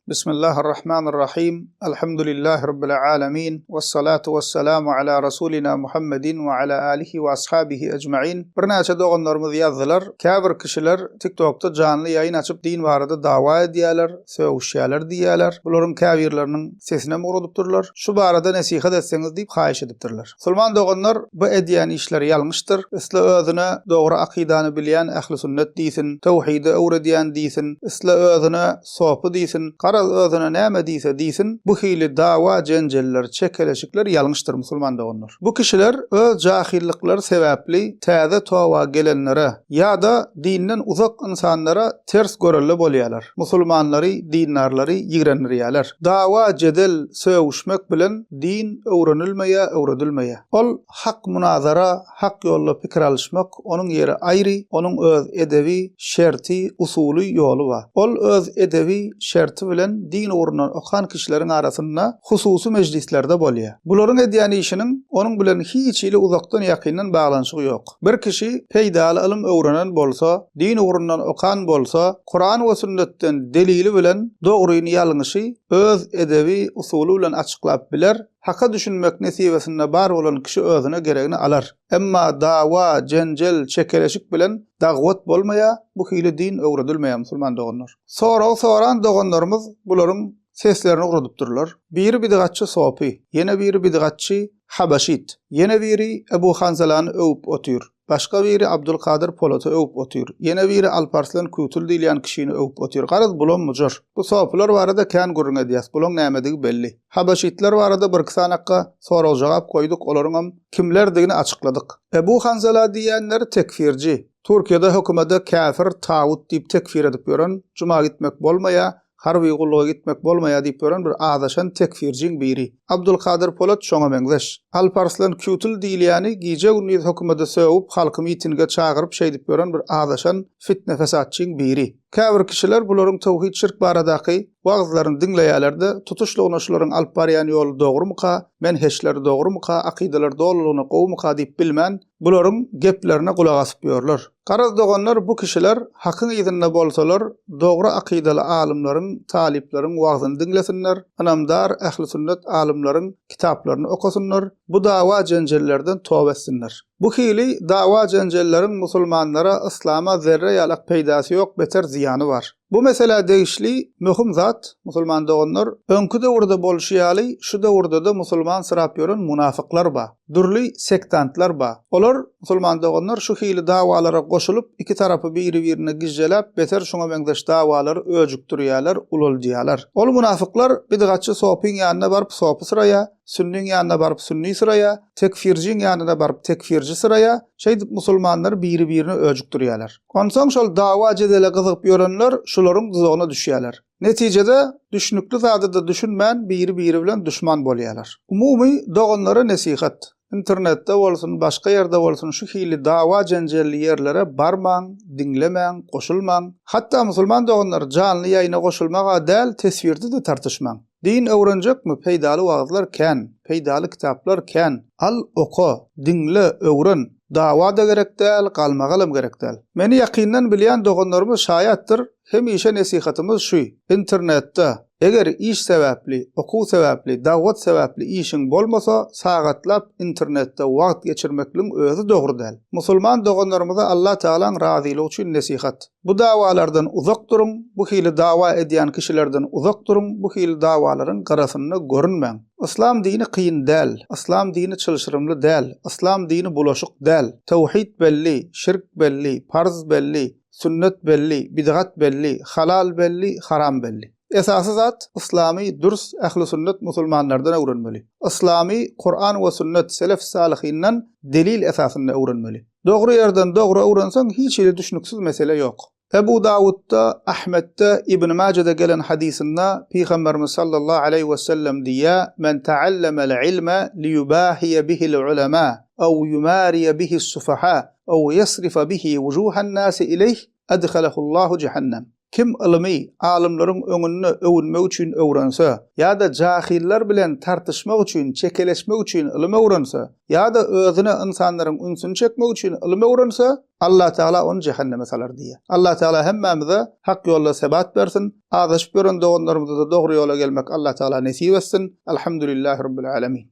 بسم الله الرحمن الرحيم الحمد لله رب العالمين والصلاة والسلام على رسولنا محمد وعلى آله وأصحابه أجمعين. Birnäçe doganlarymyz ýazdylar. Käbir kişiler TikTok'ta canly ýaýyn açyp din barada dawa edýärler, söwüşýärler diýärler. Bularyň käbirleriniň sesine urulypdyrlar. Şu barada nesihat etseňiz diýip haýyş edipdirler. Musulman doganlar bu edýän işler ýalňyşdyr. Isla özüne dogry akydany bilýän ähli sünnet diýsin, tawhidi öwredýän diýsin, isla özüne sopy diýsin, özüne näme diýse diýsin, bu hili dawa jenjeller, çekeleşikler ýalňyşdyr musulman doganlar. Bu kişiler öz jahillikler sebäpli täze towa gelenlere ýa-da dinden uzak insanlara ters görelli bolýarlar. Musulmanlary, dinarlary ýigrendirýärler. Dawa jedel söwüşmek bilen din öwrenilmeýe, öwredilmeýe. Ol hak munazara, hak ýolda pikir alşmak onuň ýeri aýry, onuň öz edebi, şerti, usuly ýoly bar. Ol öz edebi, şerti bilen din uğruna okan kişilerin arasında hususy meclislerde bolýar. Bularyň edýän işiniň onuň bilen hiç ile uzakdan ýakyndan baglanyşy ýok. Bir kişi peýdaly ilim öwrenen bolsa, din uğrundan okan bolsa, Kur'an we sünnetden delili bilen dogryny ýalňyşy öz edebi usuly bilen açyklap biler. Haka düşünmek nesibesinde bar bolan kişi özüne geregini alar. Emma dawa, jenjel, çekeleşik bilen dagwat bolmaýa, bu hili din öwredilmeýär musulman doganlar. Soran doganlarymyz bularyň seslerini urudypdyrlar. Biri bidgatçy Sopi, ýene biri bidgatçy Habaşit, ýene biri Ebu Hanzalany öwüp otýur. Başga biri Abdulkadir Polaty öwüp otýur. Ýene biri Alparslan Kütül diýilen kişini öwüp otýur. Garaz bulan mujur. Bu soplar barada kän gurrun edýäs. Bulan nämedige belli. Habaşitler barada bir sanakka soraw jogap goýduk. Olaryň kimlerdigini açykladyk. Ebu Hanzala diýenler tekfirji. Türkiýede hökümete kafir, tağut diýip tekfir edip ýören, juma gitmek bolmaýa, harby gulluğa gitmek bolmaýa diýip ýören bir adaşan tekfirjiň biri. Abdulkadir Polat şoňa meňzeş. Alparslan Kütül diýilýäni giýje günü hökümete söwüp halky mitinge çagyryp şeý diýip ýören bir adaşan fitne fesatçyň biri. Käbir kişiler bularyň tawhid şirk baradaky wagzlaryny dinleýärlerde tutuşly onaşlaryň alyp barýan ýoly dogrymy-ka, menheşleri dogrymy-ka, akydalar dolulygyny gowmy-ka diýip bilmän, bularyň geplerine gulak asyp ýörler. Garaz doganlar bu kişiler hakyň ýerinde bolsalar, dogry akydaly alimlaryň, talipleriň wagzyny dinlesinler, anamdar ähli sünnet alimlaryň kitaplaryny okasynlar, bu dawa jenjellerden tawba etsinler. Bu hili dawa jenjelleriň musulmanlara islama zerre ýalak peýdasy ýok, beter ziyany bar. Bu mesele değişli, möhüm zat, musulman doganlar, önkü döwürde bolşýaly, şu döwürde de musulman sırap ýören munafyklar ba, durly sektantlar ba. Olar musulman doganlar şu hili dawalara goşulyp, iki tarapy biri-birine gizjelep, beter şoňa meňzeş dawalary öjükdirýärler, ululdyýarlar. Ol munafyklar bidgatçy Sopiň ýanyna baryp sopy sıraya, Sünniň ýanyna baryp sünni sıraya, tekfirjiň ýanyna baryp tekfirji sıraya, şeýdip musulmanlar biri-birini öjükdirýärler. Onsoň şol dawa jedele gyzyp ýörenler şolaryň tuzagyna düşýärler. Netijede düşnükli zada düşünmän biri-biri bilen düşman bolýarlar. Umumy doganlara nesihat. İnternetde bolsun, başga ýerde bolsun şu hili dawa jenjelli ýerlere barmaň, dinlemäň, goşulmaň. Hatda musulman doganlar canly ýaýyna goşulmaga däl tesvirde de tartyşmaň. Din öwrenjekmi? Peýdaly wagtlar kän, peýdaly kitaplar kän. Al oku, dinle, öwren. Dawa da gerek däl, galmagalym gerek däl. Meni ýakyndan bilýän doganlarymyz şaýatdyr. Hemişe nesihatymyz şu: internetde eger iş sebäpli, okuw sebäpli, dawat sebäpli işiň bolmasa, sagatlap internetde wagt geçirmekliň özü dogry däl. Musulman doganlarymyza Allah Taalaň razyligi üçin nesihat. Bu dawalardan uzak durun, bu hili dawa edýän kişilerden uzak durun, bu hili dawalaryň garasyny görünmäň. İslam dini kıyın däl, İslam dini çylşyrymly däl, İslam dini bulaşyk däl. Tawhid belli, şirk belli, farz belli, sünnet belli, bid'at belli, halal belli, haram belli. Esasy zat islamy durs ähli sünnet musulmanlardan öwrenmeli. Islamy Kur'an we sünnet selef salihinden delil esasynda öwrenmeli. Dogry ýerden dogry öwrenseň hiç ile düşnüksiz mesele ýok. Ebu Davud'da, Ahmet'te, İbn Mace'de gelen hadisinde Peygamberimiz sallallahu aleyhi ve sellem diye men ta'allemel ilme liyubahiye bihil ulema ev yumariye bihis sufaha ev yasrifa bihi vujuhan nasi ileyh adkhalahullahu cehennem. kim ilmi alimlaryň öňünde övünmek üçin öwrense, ýa-da jahiller bilen tartışmak üçin, çekeleşmek üçin ilmi öwrense, ýa-da özüne insanlaryň ünsüni çekmek üçin ilmi öwrense, Allah Teala onu cehenneme salar diýe. Allah Teala hemmemize hak ýolda sebat bersin. Azaşyp gören doganlarymyza da dogry ýola gelmek Allah Teala nesip etsin. Elhamdülillahi rabbil alamin.